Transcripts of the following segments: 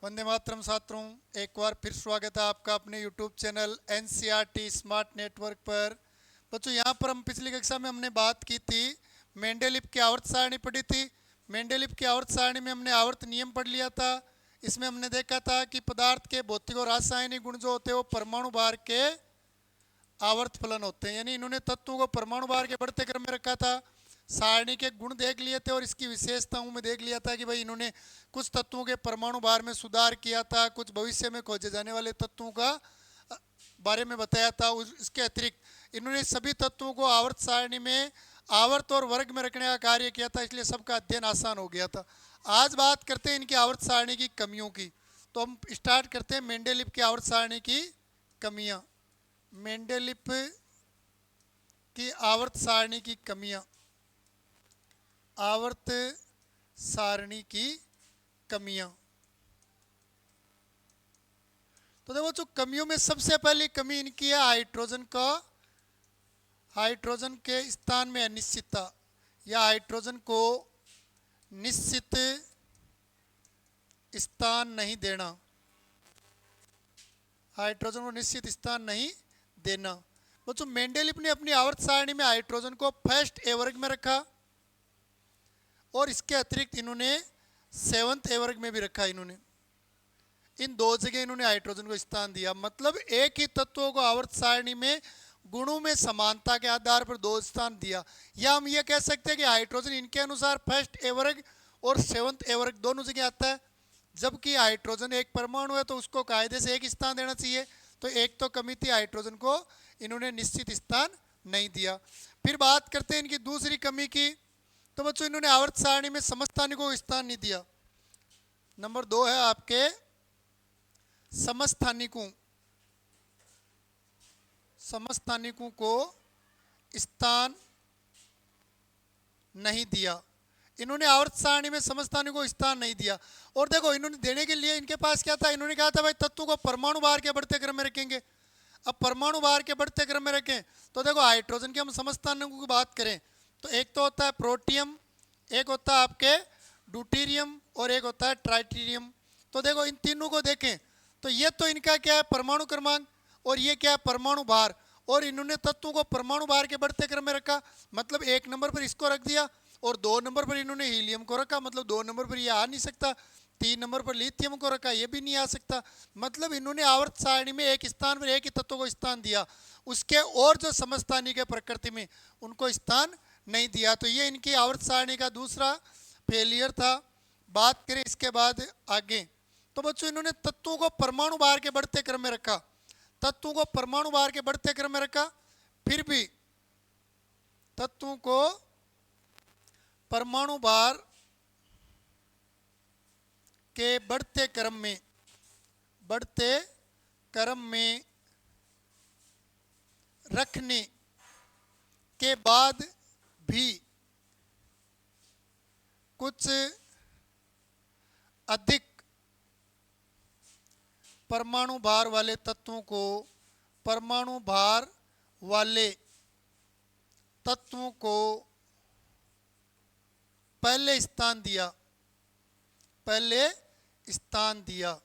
वंदे मातरम छात्रों, एक बार फिर स्वागत है आपका अपने YouTube channel NCERT smart network पर। बच्चों, यहाँ पर हम पिछली कक्षा में हमने बात की थी, मेंडेलीव की आवर्त सारणी पढ़ी थी। मेंडेलीव की आवर्त सारणी में हमने आवर्त नियम पढ़ लिया था। इसमें हमने देखा था कि पदार्थ के भौतिक और रासायनिक गुण जो होते हैं वो परमाणु भार के आवर्त फलन होते हैं। यानी इन्होंने तत्वों को परमाणु भार के बढ़ते क्रम में रखा था। सारणी के गुण देख लिए थे और इसकी विशेषताओं में देख लिया था कि भाई इन्होंने कुछ तत्वों के परमाणु भार में सुधार किया था, कुछ भविष्य में खोजे जाने वाले तत्वों का बारे में बताया था। इसके अतिरिक्त इन्होंने सभी तत्वों को आवर्त सारणी में आवर्त और वर्ग में रखने का कार्य किया था, इसलिए सबका अध्ययन आसान हो गया था। आज बात करते हैं इनकी आवर्त सारणी की कमियों की। तो हम स्टार्ट करते हैं मेंडेलीव की आवर्त सारणी की कमियां। मेंडेलीव की आवर्त सारणी की कमियां। आवर्त सारणी की कमियां। तो देखो, जो कमियों में सबसे पहली कमी इनकी है हाइड्रोजन का, हाइड्रोजन के स्थान में अनिश्चितता या हाइड्रोजन को निश्चित स्थान नहीं देना। हाइड्रोजन को निश्चित स्थान नहीं देना। बच्चों, मेंडेलीव ने अपनी आवर्त सारणी में हाइड्रोजन को फर्स्ट ए वर्ग में रखा और इसके अतिरिक्त इन्होंने सेवंथ ए वर्ग में भी रखा। इन्होंने इन दो जगह इन्होंने हाइड्रोजन को स्थान दिया। मतलब एक ही तत्वों को आवर्त सारणी में गुणों में समानता के आधार पर दो स्थान दिया। या हम ये कह सकते हैं कि हाइड्रोजन इनके अनुसार फर्स्ट ए वर्ग और सेवंथ ए वर्ग दोनों जगह आता है। जबकि हाइड्रोजन एक परमाणु है तो उसको कायदे से एक स्थान देना चाहिए। तो एक तो कमी थी, हाइड्रोजन को इन्होंने निश्चित स्थान नहीं दिया। फिर बात करते हैं इनकी दूसरी कमी की। तो बच्चों, इन्होंने आवर्त सारणी में समस्थानिकों को स्थान नहीं दिया। नंबर 2 है आपके समस्थानिकों। समस्थानिकों को स्थान नहीं दिया। इन्होंने आवर्त सारणी में समस्थानिकों को स्थान नहीं दिया। और देखो, इन्होंने देने के लिए इनके पास क्या था, इन्होंने कहा था भाई तत्वों को परमाणु भार के बढ़ते क्रम में रखेंगे। अब परमाणु भार के बढ़ते क्रम में रखें तो देखो, हाइड्रोजन के हम समस्थानिकों की बात करें तो एक तो होता है प्रोटियम, एक होता है आपके ड्यूटेरियम और एक होता है ट्राइटेरियम। तो देखो, इन तीनों को देखें तो ये तो इनका क्या है, परमाणु क्रमांक, और ये क्या है, परमाणु भार। और इन्होंने तत्वों को परमाणु भार के बढ़ते क्रम में रखा। मतलब 1 नंबर पर इसको रख दिया और 2 नंबर पर इन्होंने हीलियम को रखा। मतलब 2 नंबर पर ये आ नहीं सकता। 3 नंबर पर लिथियम को रखा, ये भी नहीं आ सकता। मतलब इन्होंने आवर्त सारणी में एक स्थान पर एक ही तत्व को स्थान दिया, उसके और जो समस्थानिक है प्रकृति में उनको स्थान नहीं दिया। तो ये इनकी आवर्त सारणी का दूसरा फेलियर था। बात करें इसके बाद आगे, तो बच्चों इन्होंने तत्वों को परमाणु भार के बढ़ते क्रम में रखा। तत्वों को परमाणु भार के बढ़ते क्रम में रखा, फिर भी तत्वों को परमाणु भार के बढ़ते क्रम में रखने के बाद भी कुछ अधिक परमाणु भार वाले तत्वों को परमाणु भार वाले तत्वों को पहले स्थान दिया।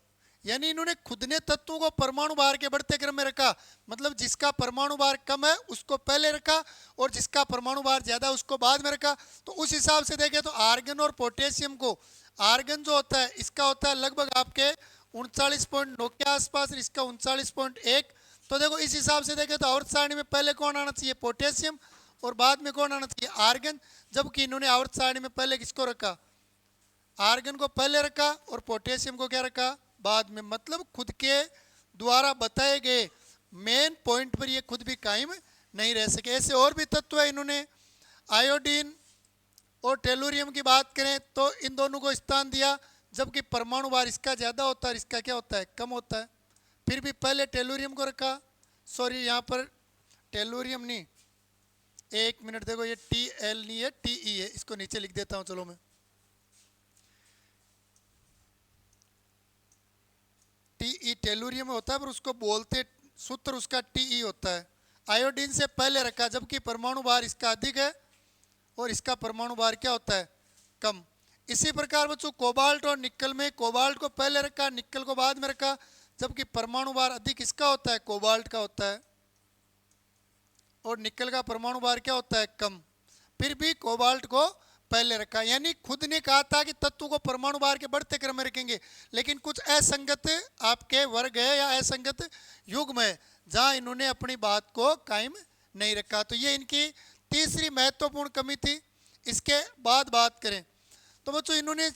यानी इन्होंने खुद ने तत्वों को परमाणु भार के बढ़ते क्रम में रखा। मतलब जिसका परमाणु भार कम है उसको पहले रखा और जिसका परमाणु भार ज्यादा उसको बाद में रखा। तो उस हिसाब से देखें तो आर्गन और पोटेशियम को, आर्गन जो होता है इसका होता है लगभग आपके 39.9 के आसपास और इसका 39.1। तो देखो, इस हिसाब से देखें तो आवर्त सारणी में पहले कौन आना चाहिए, पोटेशियम, और बाद में कौन आना चाहिए, आर्गन। जबकि इन्होंने आवर्त सारणी में पहले किसको रखा, आर्गन को पहले रखा और पोटेशियम को क्या रखा, बाद में। मतलब खुद के द्वारा बताए गए मेन पॉइंट पर ये खुद भी कायम नहीं रह सके। ऐसे और भी तत्व है। इन्होंने आयोडीन और टेलुरियम की बात करें तो इन दोनों को स्थान दिया, जबकि परमाणु भार इसका ज़्यादा होता है, इसका क्या होता है, कम होता है। फिर भी पहले टेलुरियम को रखा, सॉरी यहाँ पर टेलुरियम नहीं, 1 मिनट देखो, ये TL नहीं है, TE है, इसको नीचे लिख देता हूँ। चलो मैं TE टेलुरियम होता है पर उसको बोलते सूत्र उसका TE होता है। आयोडीन से पहले रखा, जबकि परमाणु भार इसका अधिक है और इसका परमाणु भार क्या होता है, कम। इसी प्रकार बच्चों कोबाल्ट और निकल में कोबाल्ट को पहले रखा, निकल को बाद में रखा, जबकि परमाणु भार अधिक किसका होता है? कोबाल्ट का होता है, और निकल का परमाणु भार क्या होता है? कम। फिर भी कोबाल्ट को पहले रखा, यानी खुद ने कहा था कि तत्व को परमाणु भार के बढ़ते क्रम में रखेंगे, लेकिन कुछ असंगत आपके वर्ग है या असंगत युग्म है जहां इन्होंने अपनी बात को कायम नहीं रखा। तो ये इनकी तीसरी महत्वपूर्ण कमी थी। इसके बाद बात करें तो बच्चों इन्होंने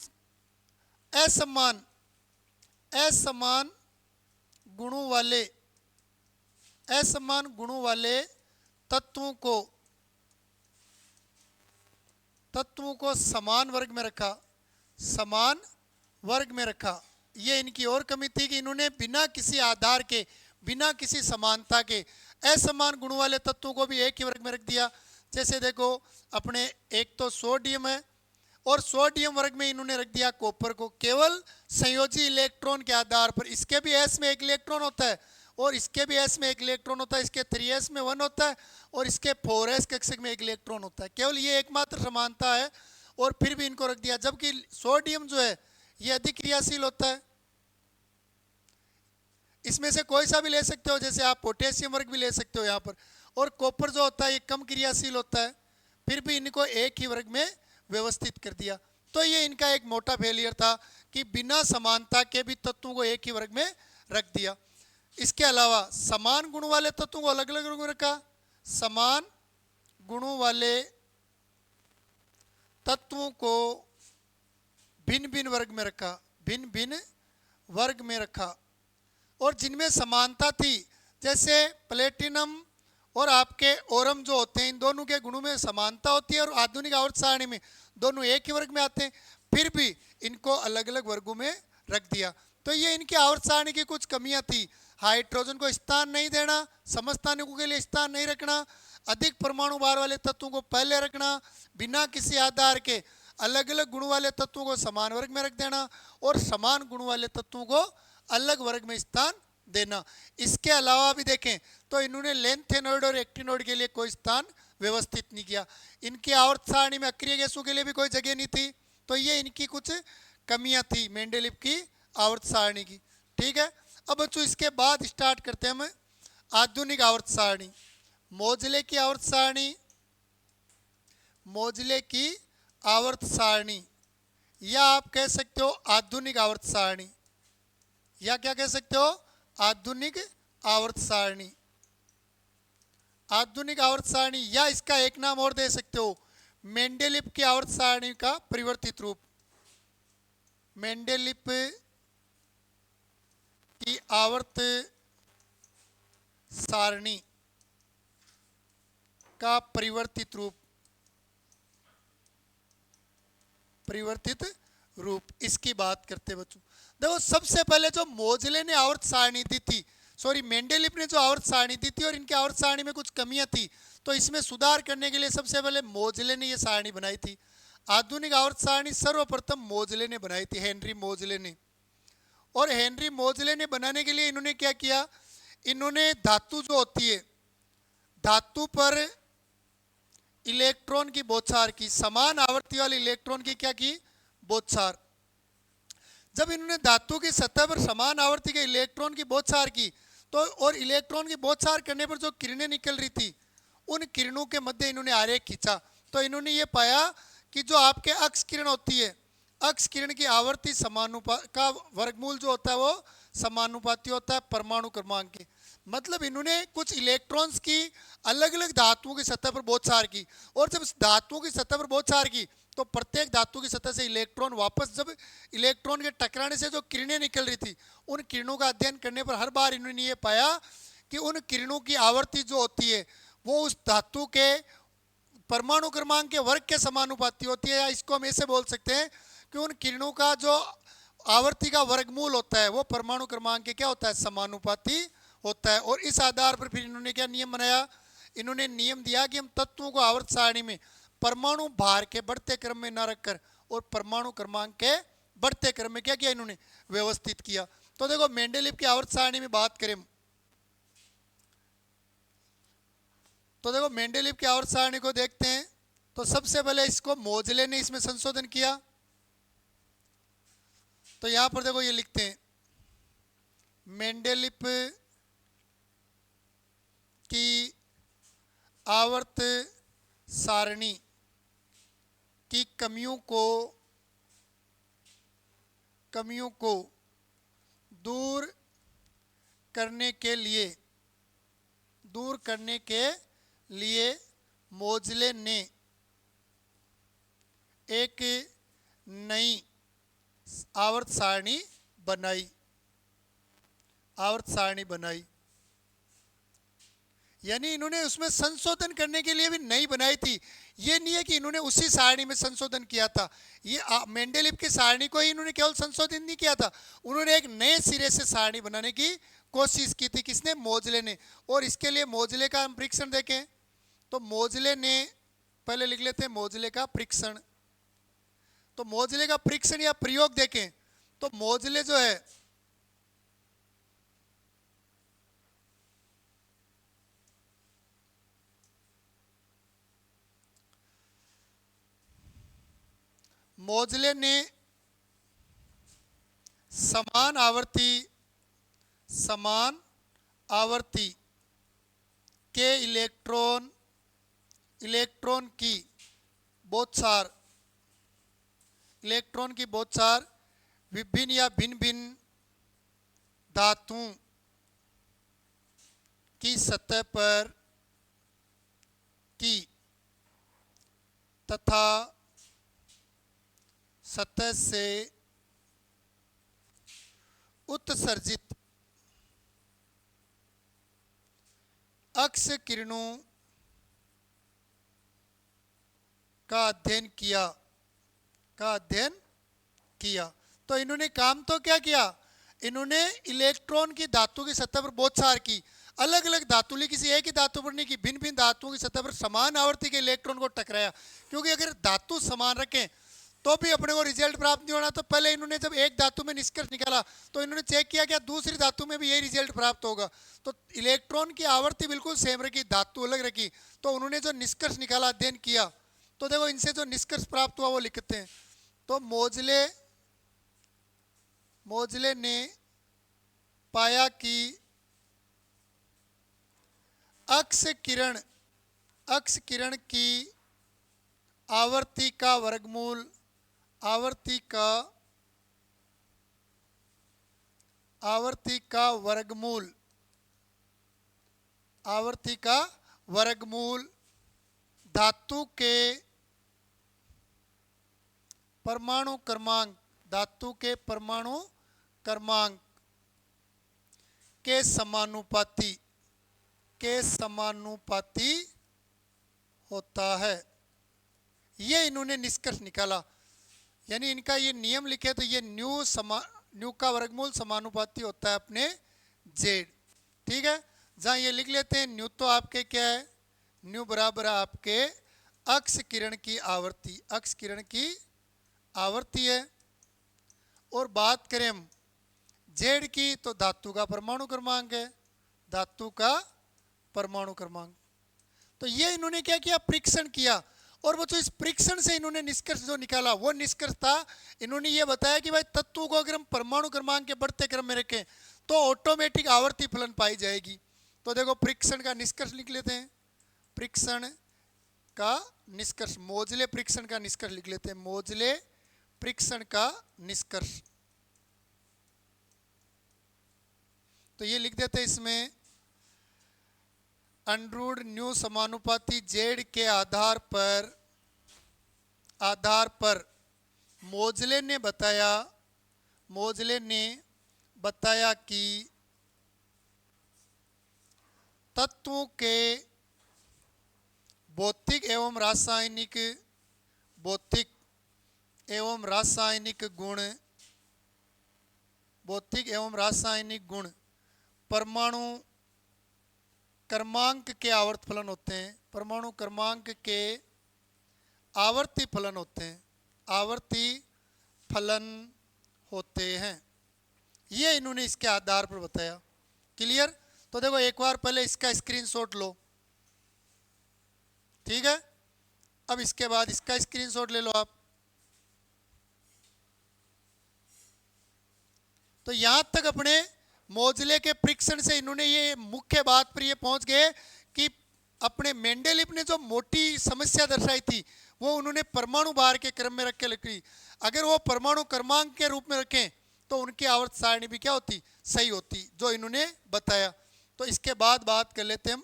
असमान असमान गुणों वाले असमान गुणों वाले तत्वों को समान वर्ग में रखा, समान वर्ग में रखा। ये इनकी और कमी थी कि इन्होंने बिना किसी आधार के, बिना किसी समानता के असमान गुणों वाले तत्वों को भी एक ही वर्ग में रख दिया। जैसे देखो अपने एक तो सोडियम है, और सोडियम वर्ग में इन्होंने रख दिया कॉपर को, केवल संयोजी इलेक्ट्रॉन के आधार पर। इसके भी एस में एक इलेक्ट्रॉन होता है, और इसके भी एस में एक इलेक्ट्रॉन होता है, इसके 3s में 1 होता है, और इसके 4s कक्षक में एक इलेक्ट्रॉन होता है। केवल ये एकमात्र समानता है, और फिर भी इनको रख दिया। जबकि सोडियम जो है ये अधिक क्रियाशील होता है। इसमें से कोई सा भी ले सकते हो, जैसे आप पोटेशियम वर्ग भी ले सकते हो यहाँ पर। और कॉपर जो होता है ये कम क्रियाशील होता है, फिर भी इनको एक ही वर्ग में व्यवस्थित कर दिया। तो ये इनका एक मोटा फेलियर था कि बिना समानता के भी तत्वों को एक ही वर्ग में रख दिया। इसके अलावा समान गुणों वाले तत्वों को अलग अलग वर्ग में रखा, समान गुणों वाले तत्वों को भिन्न भिन्न वर्ग में रखा, भिन्न भिन्न वर्ग में रखा। और जिनमें समानता थी, जैसे प्लेटिनम और आपके ओरम जो होते हैं, इन दोनों के गुणों में समानता होती है, और आधुनिक आवर्त सारणी में दोनों एक ही वर्ग में आते हैं, फिर भी इनको अलग अलग वर्गों में रख दिया। तो ये इनकी आवर्त सारणी की कुछ कमियां थी। हाइड्रोजन को स्थान नहीं देना, समस्थानिकों के लिए स्थान नहीं रखना, अधिक परमाणु भार वाले तत्वों को पहले रखना, बिना किसी आधार के अलग अलग गुण वाले तत्वों को समान वर्ग में रख देना, और समान गुण वाले तत्वों को अलग वर्ग में स्थान देना। इसके अलावा भी देखें तो इन्होंने लेंथेनॉइड और एक्टिनॉइड के लिए कोई स्थान व्यवस्थित नहीं किया। इनकी आवर्त सारणी में अक्रिय गैसों के लिए भी कोई जगह नहीं थी। तो ये इनकी कुछ कमियां थी मेंडेलीव की आवर्त सारणी की। ठीक है, अब बच्चों इसके बाद स्टार्ट करते हैं हम आधुनिक आवर्त सारणी। मोजले की आवर्त सारणी, मोजले की आवर्त सारणी, या आप कह सकते हो आधुनिक आवर्त सारणी, या क्या कह सकते हो? आधुनिक आवर्त सारणी। आधुनिक आवर्त सारणी, या इसका एक नाम और दे सकते हो, मेंडेलीव की आवर्त सारणी का परिवर्तित रूप। मेंडेलीव की आवर्त सारणी का परिवर्तित रूप, परिवर्तित रूप, इसकी बात करते बच्चों। देखो सबसे पहले जो मोजले ने आवर्त सारणी दी थी, सॉरी मेंडेलीव ने जो आवर्त सारणी दी थी, और इनकी आवर्त सारणी में कुछ कमियां थी, तो इसमें सुधार करने के लिए सबसे पहले मोजले ने ये सारणी बनाई थी। आधुनिक आवर्त सारणी सर्वप्रथम मोजले ने बनाई थी, हेनरी मोजले ने। और हेनरी मोजले ने बनाने के लिए इन्होंने क्या किया, इन्होंने धातु जो होती है, धातु पर इलेक्ट्रॉन की बौछार की, समान आवर्ती वाले इलेक्ट्रॉन की क्या की? बौछार। जब इन्होंने धातु की सतह पर समान आवर्ती के इलेक्ट्रॉन की बौछार की, तो और इलेक्ट्रॉन की बौछार करने पर जो किरणें निकल रही थी, उन किरणों के मध्य इन्होंने आरेख खींचा। तो इन्होंने ये पाया कि जो आपके अक्ष किरण होती है, अक्ष किरण की आवर्ती समानुपात का वर्गमूल जो होता है वो समानुपाती होता है परमाणु क्रमांक के। मतलब इन्होंने कुछ इलेक्ट्रॉन्स की अलग अलग धातुओं की सतह पर बौछार की, और जब धातुओं की सतह पर बौछार की तो प्रत्येक धातु की सतह से इलेक्ट्रॉन वापस, जब इलेक्ट्रॉन के टकराने से जो किरणें निकल रही थी, उन किरणों का अध्ययन करने पर हर बार इन्होंने ये पाया कि उन किरणों की आवर्ती जो होती है वो उस धातु के परमाणु क्रमांक के वर्ग के समानुपाती होती है। या इसको हम ऐसे बोल सकते हैं कि उन किरणों का जो आवर्ती का वर्गमूल होता है वो परमाणु क्रमांक के क्या होता है? समानुपाती होता है। और इस आधार पर फिर इन्होंने क्या नियम बनाया, इन्होंने नियम दिया कि हम तत्वों को आवर्त सारणी में परमाणु भार के बढ़ते क्रम में न रखकर और परमाणु क्रमांक के बढ़ते क्रम में क्या किया, इन्होंने व्यवस्थित किया। तो देखो मेंडेलीव की आवर्त सारणी में बात करें तो देखो मेंडेलीव की आवर्त सारणी को देखते हैं, तो सबसे पहले इसको मोजले ने इसमें संशोधन किया। तो यहां पर देखो ये लिखते हैं मेंडेलिप की आवर्त सारणी की कमियों को दूर करने के लिए मोज़ले ने एक नई आवर्त सारणी बनाई। यानी इन्होंने उसमें संशोधन करने के लिए भी नई बनाई थी। ये नहीं है कि इन्होंने उसी सारणी में संशोधन किया था। ये मेंडेलिव की सारणी को ही इन्होंने केवल संशोधित नहीं किया था, उन्होंने एक नए सिरे से सारणी बनाने की कोशिश की थी। किसने? मोज़ले ने। और इसके लिए मोज़ले का हम परीक्षण देखें तो मोज़ले ने, पहले लिख लेते हैं मोज़ले का परीक्षण। तो मोज़ले का परीक्षण या प्रयोग देखें तो मोज़ले जो है मोज़ले ने समान आवर्ती के इलेक्ट्रॉन की बौछार विभिन्न या भिन्न धातुओं की सतह पर की तथा सतह से उत्सर्जित अक्स किरणों का अध्ययन किया। तो इन्होंने काम तो क्या किया? इन्होंने इलेक्ट्रॉन की धातु की सतह पर बौछार की, अलग अलग धातु ली, किसी एक ही धातु पर नहीं की, भिन्न भिन्न धातुओं की सतह पर समान आवर्ती के इलेक्ट्रॉन को टकराया। क्योंकि अगर धातु समान रखें तो भी अपने को रिजल्ट प्राप्त नहीं होना। तो पहले इन्होंने जब एक धातु में निष्कर्ष निकाला तो इन्होंने चेक किया क्या दूसरी धातु में भी यही रिजल्ट प्राप्त होगा। तो इलेक्ट्रॉन की आवर्ती बिल्कुल सेम रखी, धातु अलग रखी, तो उन्होंने जो निष्कर्ष निकाला, अध्ययन किया, तो देखो इनसे जो निष्कर्ष प्राप्त हुआ वो लिखते हैं। तो मोज़ले ने पाया कि अक्स किरण की आवर्ती का वर्गमूल धातु के परमाणु क्रमांक के समानुपाती होता है। ये इन्होंने निष्कर्ष निकाला। यानी इनका ये नियम लिखे तो ये न्यू का वर्गमूल समानुपाती होता है अपने जेड। ठीक है, जहाँ ये लिख लेते हैं न्यू तो आपके क्या है? न्यू बराबर है आपके अक्स किरण की आवर्ती है। और बात करें हम जेड की तो धातु का परमाणु क्रमांक है, तो ये इन्होंने क्या किया? परीक्षण किया। और वो जो इस परीक्षण से इन्होंने निष्कर्ष जो निकाला वो निष्कर्ष था, इन्होंने ये बताया कि भाई तत्वों को अगर हम परमाणु क्रमांक के बढ़ते क्रम में रखें तो ऑटोमेटिक आवर्ती फलन पाई जाएगी। तो देखो परीक्षण का निष्कर्ष लिख लेते हैं। मोज़ले परीक्षण का निष्कर्ष लिख लेते हैं। मोज़ले परीक्षण का निष्कर्ष तो ये लिख देते हैं इसमें अंडरवुड न्यू समानुपाती जेड के आधार पर मोज़ले ने बताया कि तत्वों के भौतिक एवं रासायनिक गुण परमाणु क्रमांक के आवर्त फलन होते हैं। परमाणु क्रमांक के आवर्ती फलन होते हैं। ये इन्होंने इसके आधार पर बताया। क्लियर? तो देखो एक बार पहले इसका स्क्रीनशॉट लो, ठीक है। अब इसके बाद इसका स्क्रीनशॉट ले लो आप। तो यहाँ तक अपने मोजले के परीक्षण से इन्होंने ये मुख्य बात पर ये पहुंच गए कि अपने मेंडेलिव ने जो मोटी समस्या दर्शाई थी वो उन्होंने परमाणु भार के क्रम में रख के लिखी। अगर वो परमाणु क्रमांक के रूप में रखें तो उनकी आवर्त सारणी भी क्या होती, सही होती, जो इन्होंने बताया। तो इसके बाद बात कर लेते हैं हम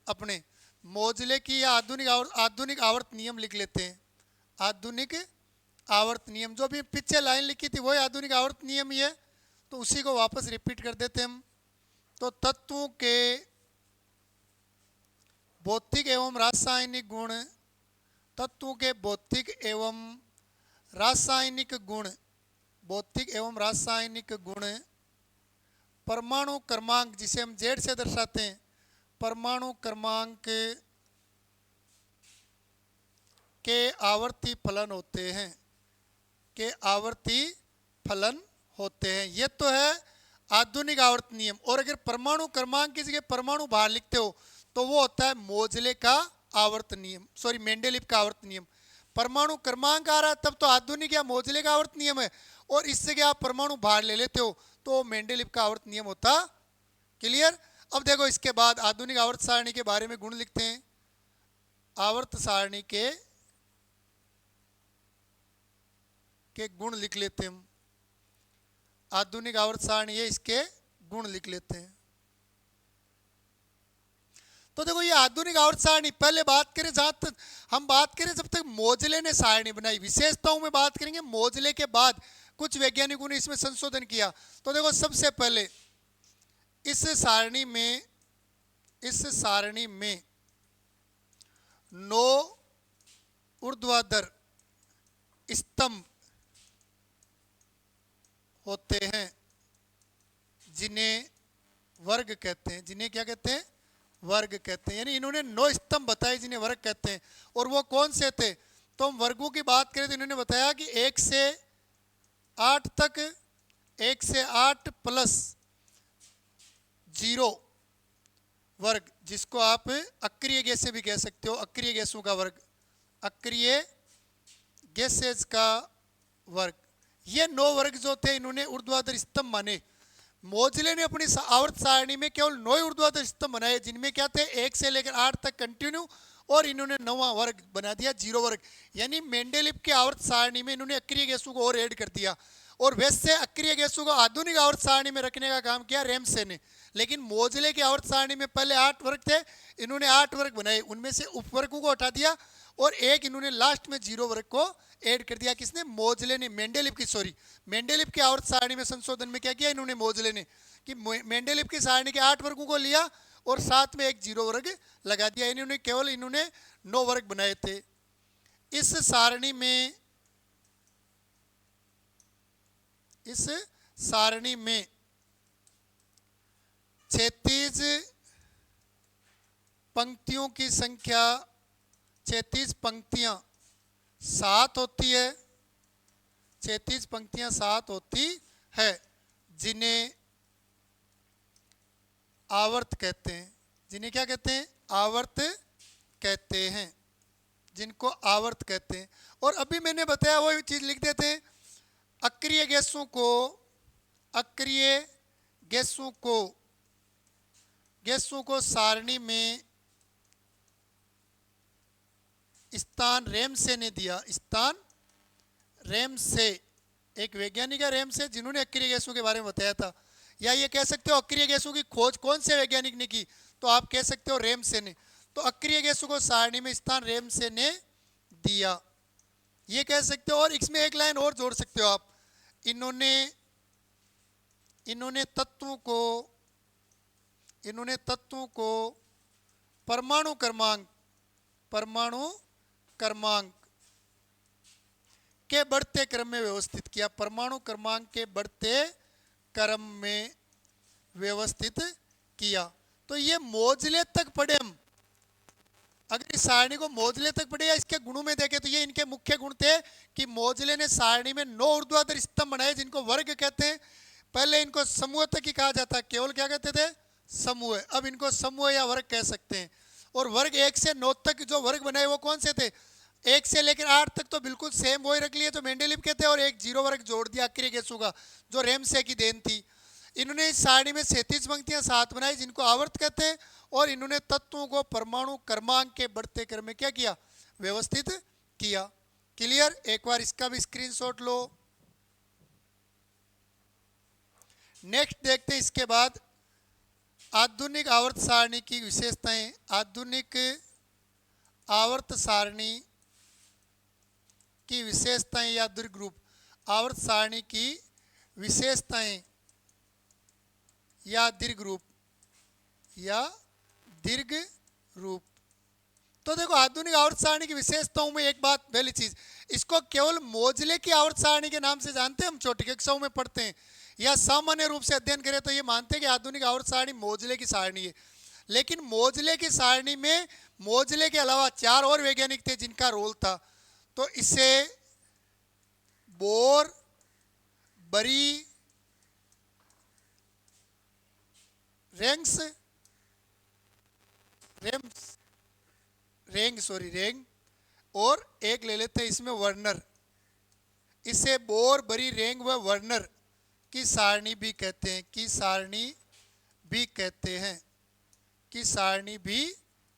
अपने मोजले की या आधुनिक आवर्त नियम लिख लेते हैं। आधुनिक आवर्त नियम, जो भी पीछे लाइन लिखी थी वही आधुनिक आवर्त नियम ही है, तो उसी को वापस रिपीट कर देते हैं हम। तो तत्वों के भौतिक एवं रासायनिक गुण, तत्वों के भौतिक एवं रासायनिक गुण, भौतिक एवं रासायनिक गुण, परमाणु क्रमांक जिसे हम जेड से दर्शाते हैं, परमाणु क्रमांक के आवर्ती फलन होते हैं, के आवर्ती फलन होते हैं। ये तो है आधुनिक आवर्त नियम। और अगर परमाणु क्रमांक की जगह परमाणु भार लिखते हो तो वो होता है मोजले का आवर्त नियम, सॉरी मेंडेलिव का आवर्त नियम। परमाणु क्रमांक आ रहा है तब तो आधुनिक या मोजले का आवर्त नियम है, और इस जगह आप परमाणु भार ले लेते हो तो मेंडेलिव का आवर्त नियम होता। क्लियर। अब देखो इसके बाद आधुनिक आवर्त सारणी के बारे में गुण लिखते हैं। आवर्त सारणी के गुण लिख लेते हैं हम। आधुनिक आवर्त सारणी है, इसके गुण लिख लेते हैं। तो देखो ये आधुनिक आवर्त सारणी, पहले बात करें जहां तक हम बात करें जब तक मोजले ने सारणी बनाई, विशेषताओं में बात करेंगे। मोजले के बाद कुछ वैज्ञानिकों ने इसमें संशोधन किया। तो देखो सबसे पहले इस सारणी में 9 ऊर्ध्वाधर स्तंभ होते हैं जिन्हें वर्ग कहते हैं। जिन्हें क्या कहते हैं, वर्ग कहते हैं। यानी इन्होंने 9 स्तंभ बताए जिन्हें वर्ग कहते हैं। और वो कौन से थे, तो हम वर्गों की बात करें तो इन्होंने बताया कि 1 से 8 तक, 1 से 8 प्लस 0 वर्ग, जिसको आप अक्रिय गैसें भी कह सकते हो, अक्रिय गैसों का वर्ग, अक्रिय गैसेज का वर्ग। ये 9 वर्ग जो थे इन्होंने ऊर्ध्वाधर स्तंभ माने। मोजले ने अपनी आवर्त सारणी में केवल 9 ऊर्ध्वाधर स्तंभ बनाए, जिनमें क्या थे 1 से लेकर 8 तक कंटिन्यू, और इन्होंने 9वां वर्ग बना दिया 0 वर्ग। यानी मेंडेलिव की आवर्त सारणी में इन्होंने अक्रिय गैसों को और ऐड कर दिया। और वैसे अक्रिय गैसों को आधुनिक आवर्त सारणी में रखने का काम किया रेमसे ने। लेकिन मोजले की आवर्त सारणी में पहले 8 वर्ग थे, इन्होंने 8 वर्ग बनाए, उनमें से उपवर्गों को हटा दिया और एक इन्होंने लास्ट में 0 वर्ग को ऐड कर दिया। किसने, मोजले ने। मेंडेलिव की आवर्त सारणी में संशोधन में क्या किया इन्होंने, मोजले ने, कि मेंडेलिव की सारणी के 8 वर्गों को लिया और साथ में एक 0 वर्ग लगा दिया। इन्होंने 9 वर्ग बनाए थे। इस सारणी में 36 पंक्तियों की संख्या, 36 पंक्तियां 7 होती है, 36 पंक्तियां 7 होती है, जिन्हें आवर्त कहते हैं। जिन्हें क्या कहते हैं, आवर्त कहते हैं, जिनको आवर्त कहते हैं। और अभी मैंने बताया वो चीज लिख देते हैं। अक्रिय गैसों को सारणी में स्थान रेमसे ने दिया। स्थान रेमसे, एक वैज्ञानिक है रेमसे, जिन्होंने अक्रिय गैसों के बारे में बताया था। या ये कह सकते हो अक्रिय गैसों की खोज कौन से वैज्ञानिक ने की, तो आप कह सकते हो रेमसे ने। तो अक्रिय गैसों को सारणी में स्थान रेमसे ने दिया, ये कह सकते हो। और इसमें एक लाइन और जोड़ सकते हो आप, इन्होंने तत्वों को परमाणु क्रमांक के बढ़ते क्रम में व्यवस्थित किया। परमाणु क्रमांक के बढ़ते क्रम में व्यवस्थित किया। तो ये मोजले तक पढ़े हम। अगर इस सारणी को मोजले तक पढ़े या इसके गुणों में देखें तो ये इनके मुख्य गुण थे कि मोजले ने सारणी में 9 ऊर्ध्वाधर स्तंभ बनाए, जिनको वर्ग कहते हैं। पहले इनको समूह तक ही कहा जाता, केवल क्या कहते थे, समूह। अब इनको समूह या वर्ग कह सकते हैं। और वर्ग 1 से 9 तक जो वर्ग बनाए वो कौन से थे, 1 से लेकर 8 तक तो बिल्कुल सेम वही रख लिए तो मेंडेलीव कहते हैं, और एक 0 वर्ग जोड़ दिया आखिरी गैसों का, जो रेमसे की देन थी। इन्होंने इस सारणी में 37 पंक्तियां 7 बनाई जिनको आवर्त कहते हैं, और इन्होंने तत्वों को परमाणु क्रमांक के बढ़ते क्रम में क्या किया, व्यवस्थित किया। क्लियर? एक बार इसका भी स्क्रीनशॉट लो। नेक्स्ट देखते हैं इसके बाद आधुनिक आवर्त सारणी की विशेषताएं। आधुनिक आवर्त सारणी की विशेषताएं या दीर्घ रूप। आवर्त सारणी की विशेषताएं या दीर्घ रूप, या दीर्घ रूप। तो देखो आधुनिक आवर्त सारणी की विशेषताओं में एक बात, पहली चीज, इसको केवल मोजले की आवर्त सारणी के नाम से जानते हैं हम, छोटी कक्षाओं में पढ़ते हैं, या सामान्य रूप से अध्ययन करें तो ये मानते हैं कि आधुनिक आवर्त सारणी मोजले की सारणी है। लेकिन मोजले की सारणी में मोजले के अलावा 4 और वैज्ञानिक थे जिनका रोल था। तो इसे बोर, बरी, रेंग्स, रेंग और एक ले लेते हैं इसमें वर्नर। इसे बोर, बरी, रेंग व वर्नर की सारणी भी कहते हैं, की सारणी भी कहते हैं, की सारणी भी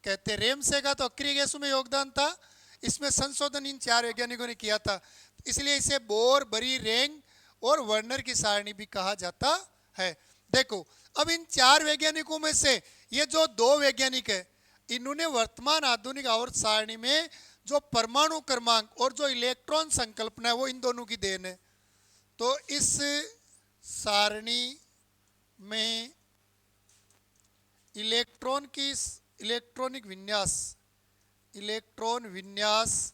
कहते हैं। रेमसे का तो अक्रिय गैसों में योगदान था, इसमें संशोधन इन 4 वैज्ञानिकों ने किया था, इसलिए इसे बोर, बरी, रेंग और वर्नर की सारणी भी कहा जाता है। देखो अब इन 4 वैज्ञानिकों में से ये जो 2 वैज्ञानिक है, इन्होंने वर्तमान आधुनिक आवर्त सारणी में जो परमाणु क्रमांक और जो इलेक्ट्रॉन संकल्पना है वो इन दोनों की देन है। तो इस सारणी में इलेक्ट्रॉन की इलेक्ट्रॉनिक विन्यास, इलेक्ट्रॉन विन्यास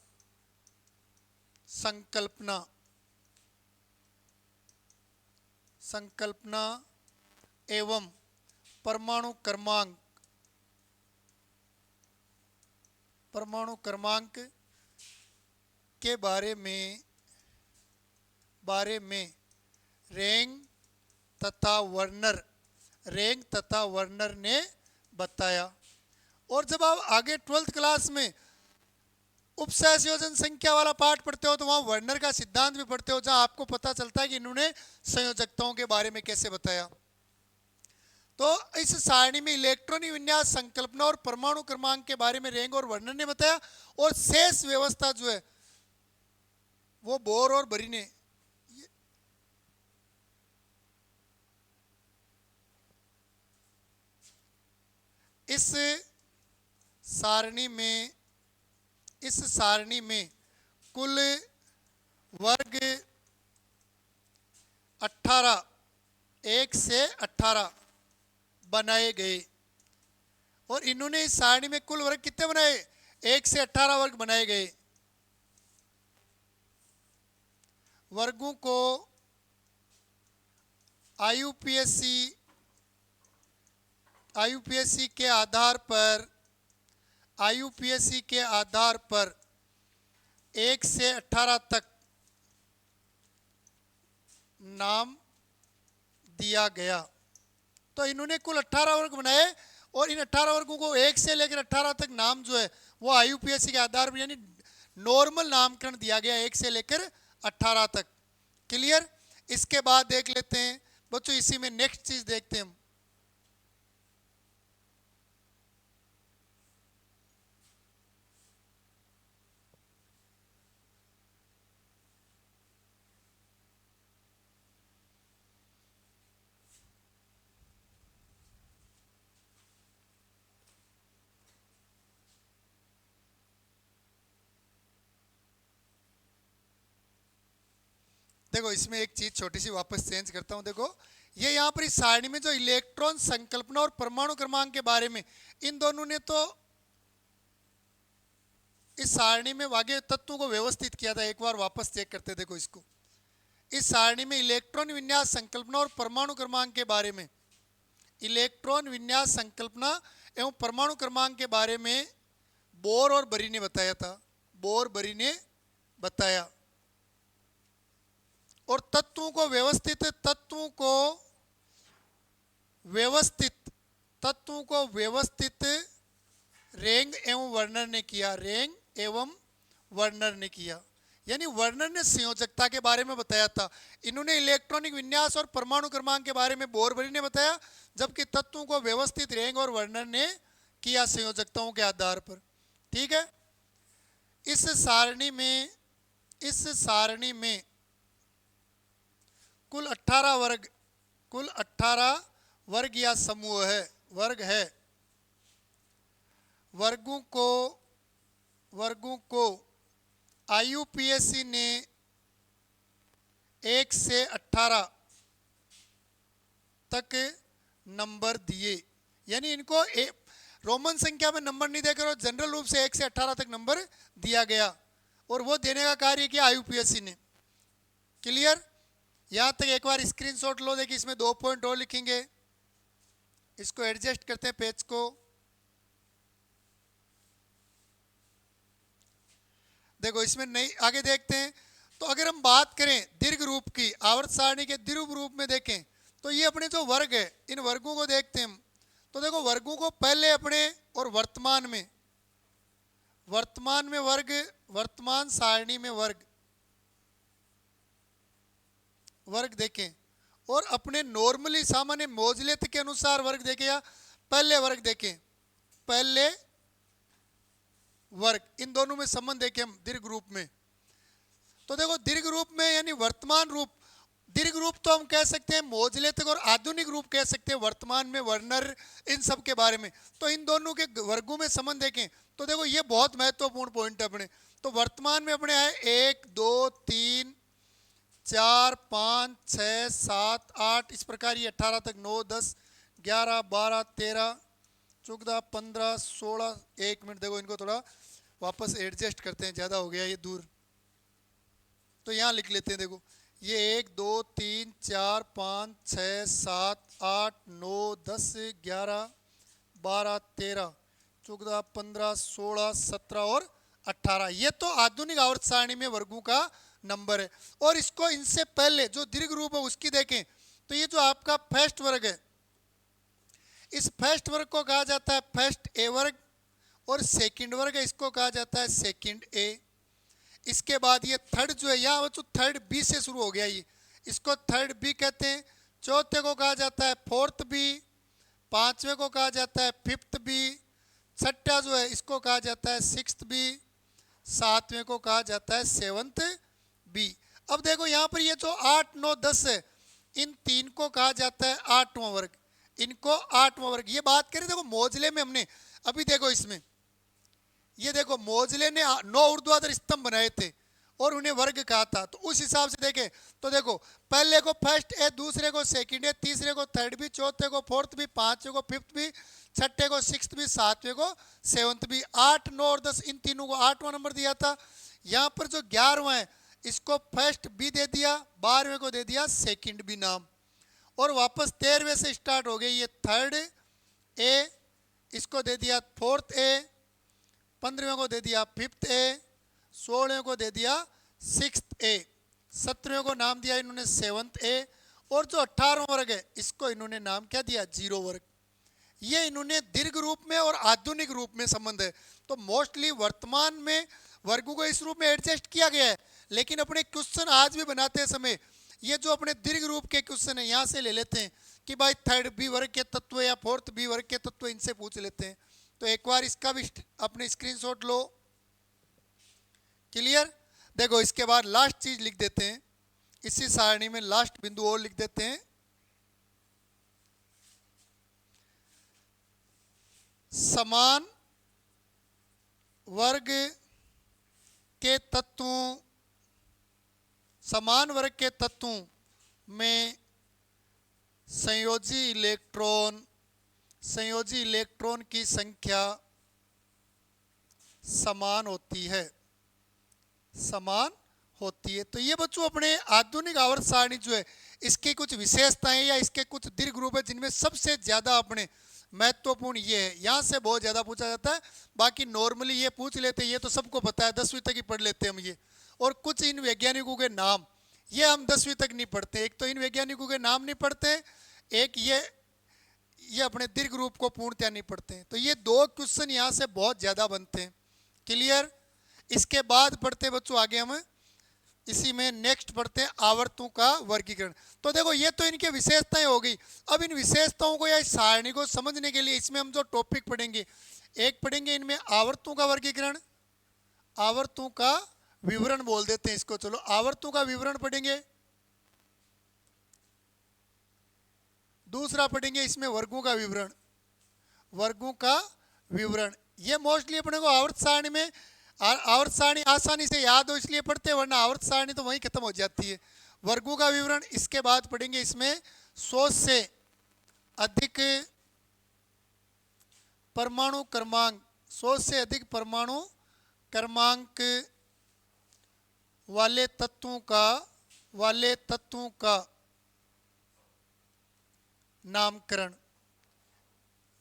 संकल्पना एवं परमाणु क्रमांक के बारे में रेंग तथा वर्नर ने बताया। और जब आप आगे 12th क्लास में उपसंयोजन संख्या वाला पाठ पढ़ते हो तो वहां वर्नर का सिद्धांत भी पढ़ते हो, जहां आपको पता चलता है कि इन्होंने संयोजकताओं के बारे में कैसे बताया। तो इस सारणी में इलेक्ट्रॉनिक विन्यास, संकल्पना और परमाणु क्रमांक के बारे में रेंग और वर्नर ने बताया, और शेष व्यवस्था जो है वो बोर और बरी ने। इस सारणी में कुल वर्ग 18, 1 से 18 बनाए गए, और इन्होंने इस सारणी में कुल वर्ग कितने बनाए, 1 से 18 वर्ग बनाए गए। वर्गों को आईयूपीएससी के आधार पर 1 से 18 तक नाम दिया गया। तो इन्होंने कुल 18 वर्ग बनाए, और इन 18 वर्गों को 1 से लेकर 18 तक नाम जो है वो आईयूपीएससी के आधार पर, यानी नॉर्मल नामकरण दिया गया 1 से लेकर 18 तक। क्लियर? इसके बाद देख लेते हैं बच्चों, इसी में नेक्स्ट चीज देखते हैं हम। देखो इसमें एक चीज छोटी सी वापस चेंज करता हूं। देखो ये यहाँ पर इस सारणी में जो इलेक्ट्रॉन संकल्पना और परमाणु क्रमांक के बारे में, इन दोनों ने तो इस सारणी में आगे तत्वों को व्यवस्थित किया था। एक बार वापस चेक करते, देखो इसको, इस सारणी में इलेक्ट्रॉन विन्यास संकल्पना और परमाणु क्रमांक के बारे में, इलेक्ट्रॉन विन्यास संकल्पना एवं परमाणु क्रमांक के बारे में बोर और बरी ने बताया था, बोर बरी ने बताया। और तत्वों को व्यवस्थित रेंग एवं वर्नर ने किया, रेंग एवं वर्नर ने किया। यानी वर्नर ने संयोजकता के बारे में बताया था, इन्होंने इलेक्ट्रॉनिक विन्यास और परमाणु क्रमांक के बारे में बोरबरी ने बताया, जबकि तत्वों को व्यवस्थित रेंग और वर्नर ने किया संयोजकताओं के आधार पर। ठीक है, इस सारणी में कुल 18 वर्ग या समूह है, वर्ग है। वर्गों को IUPAC ने 1 से 18 तक नंबर दिए। यानी इनको रोमन संख्या में नंबर नहीं देकर जनरल रूप से 1 से 18 तक नंबर दिया गया, और वो देने का कार्य किया IUPAC ने। क्लियर? यहां तक एक बार स्क्रीनशॉट लो। देखिए इसमें 2 पॉइंट और लिखेंगे, इसको एडजस्ट करते हैं पेज को। देखो इसमें नहीं, आगे देखते हैं। तो अगर हम बात करें दीर्घ रूप की, आवर्त सारणी के दीर्घ रूप में देखें तो ये अपने जो वर्ग है, इन वर्गों को देखते हैं। तो देखो वर्गों को पहले अपने और वर्तमान में वर्ग, वर्तमान सारणी में वर्ग देखें, और अपने नॉर्मली सामान्य मौजूलियत के अनुसार वर्ग देखें, या पहले वर्ग देखें, पहले वर्ग, इन दोनों में संबंध देखें हम दीर्घ रूप में। तो देखो दीर्घ रूप में यानी वर्तमान रूप, दीर्घ रूप तो हम कह सकते हैं मौजूलियत और आधुनिक रूप कह सकते हैं वर्तमान में वर्नर, इन सब के बारे में। तो इन दोनों के वर्गों में संबंध देखें तो देखो ये बहुत महत्वपूर्ण पॉइंट है अपने। तो वर्तमान में अपने है 1 2 3 4 5 6 7 8, इस प्रकार ये 18 तक, 9 10 11 12 13 14 15 16। एक मिनट, देखो इनको थोड़ा वापस एडजस्ट करते हैं, ज़्यादा हो गया ये दूर, तो यहाँ लिख लेते हैं। देखो ये 1 2 3 4 5 6 7 8 9 10 11 12 13 14 15 16 17 और 18, ये तो आधुनिक आवर्त सारणी में वर्गों का नंबर है। और इसको इनसे पहले जो दीर्घ रूप है उसकी देखें तो ये जो आपका फर्स्ट वर्ग है, इस फर्स्ट वर्ग को कहा जाता है फर्स्ट ए वर्ग, और सेकंड वर्ग है इसको कहा जाता है सेकंड ए। इसके बाद ये थर्ड जो है, यहाँ तो थर्ड बी से शुरू हो गया, ये इसको थर्ड बी कहते हैं। चौथे को कहा जाता है फोर्थ बी, पांचवें को कहा जाता है फिफ्थ बी, छठा जो है इसको कहा जाता है सिक्स्थ बी, सातवें को कहा जाता है सेवंथ बी। अब देखो यहाँ पर ये जो 8 9 10 है, इन तीन को कहा जाता है आठवां वर्ग, इनको आठवां वर्ग। ये बात करें देखो मोजले में हमने अभी देखो इसमें ये देखो मोजले ने 9 ऊर्ध्वाधर स्तंभ बनाए थे और उन्हें वर्ग कहा था। तो उस हिसाब से देखें तो देखो पहले को फर्स्ट ए, दूसरे को सेकंड ए, तीसरे को थर्ड बी, चौथे को फोर्थ बी, पांचवें को फिफ्थ बी, छठे को सिक्स्थ बी, सातवें को सेवंथ बी। 8 9 और 10 इन तीनों को 8वां नंबर दिया था। यहाँ पर जो 11वां है इसको फर्स्ट बी दे दिया, 12वें को दे दिया सेकंड बी नाम, और वापस 13वें से स्टार्ट हो गई ये थर्ड ए, इसको दे दिया फोर्थ ए, 15वें को दे दिया फिफ्थ ए, 16वें को दे दिया सिक्स्थ ए, 17वें को नाम दिया इन्होंने सेवंथ ए, और जो 18वां वर्ग है इसको इन्होंने नाम क्या दिया जीरो वर्ग। ये इन्होंने दीर्घ रूप में और आधुनिक रूप में संबंध है। तो मोस्टली वर्तमान में वर्गों को इस रूप में एडजस्ट किया गया है, लेकिन अपने क्वेश्चन आज भी बनाते समय ये जो अपने दीर्घ रूप के क्वेश्चन है यहाँ से ले लेते हैं कि भाई थर्ड बी वर्ग के तत्व या फोर्थ बी वर्ग के तत्व, इनसे पूछ लेते हैं। तो एक बार इसका भी अपने स्क्रीनशॉट लो। क्लियर? देखो इसके बाद लास्ट चीज लिख देते हैं, इसी सारणी में लास्ट बिंदु और लिख देते हैं। समान वर्ग के तत्वों, समान वर्ग के तत्वों में संयोजी इलेक्ट्रॉन की संख्या समान होती है, समान होती है। तो ये बच्चों अपने आधुनिक आवर्त सारणी जो है इसकी कुछ विशेषताएं या इसके कुछ दीर्घ रूप है जिनमें सबसे ज्यादा अपने महत्वपूर्ण ये है, यहाँ से बहुत ज्यादा पूछा जाता है। बाकी नॉर्मली ये पूछ लेते हैं, ये तो सबको पता है, 10वीं तक ही पढ़ लेते हैं हम ये। और कुछ इन वैज्ञानिकों के नाम ये हम 10वीं तक नहीं पढ़ते, एक तो इन वैज्ञानिकों के नाम नहीं पढ़ते, एक ये अपने दीर्घ रूप को पूर्णतया नहीं पढ़ते हैं। तो ये दो क्वेश्चन यहाँ से बहुत ज्यादा बनते हैं। क्लियर? इसके बाद पढ़ते बच्चों आगे हम इसी में नेक्स्ट पढ़ते हैं आवर्तों का वर्गीकरण। तो देखो ये तो इनकी विशेषताएं हो गई। अब इन विशेषताओं को या इस सारणी को समझने के लिए इसमें हम जो टॉपिक पढ़ेंगे, एक पढ़ेंगे इनमें आवर्तों का वर्गीकरण, आवर्तों का विवरण बोल देते हैं इसको। चलो आवर्तों का विवरण पढ़ेंगे। दूसरा पढ़ेंगे इसमें वर्गों का विवरण, वर्गों का विवरण। ये मोस्टली अपने को आवर्त सारणी में, आवर्त सारणी आसानी से याद हो इसलिए पढ़ते हैं, वरना आवर्त सारणी तो वहीं खत्म हो जाती है। वर्गों का विवरण। इसके बाद पढ़ेंगे इसमें 100 से अधिक परमाणु क्रमांक, 100 से अधिक परमाणु क्रमांक वाले तत्वों का नामकरण,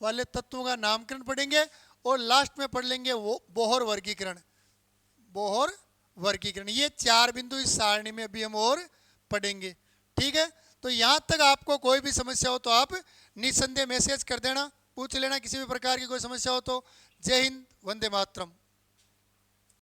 वाले तत्वों का नामकरण पढ़ेंगे। और लास्ट में पढ़ लेंगे वो बोहर वर्गीकरण, बोहर वर्गीकरण। ये 4 बिंदु इस सारणी में अभी हम और पढ़ेंगे। ठीक है, तो यहां तक आपको कोई भी समस्या हो तो आप निसंदेह मैसेज कर देना, पूछ लेना किसी भी प्रकार की कोई समस्या हो तो। जय हिंद, वंदे मातरम।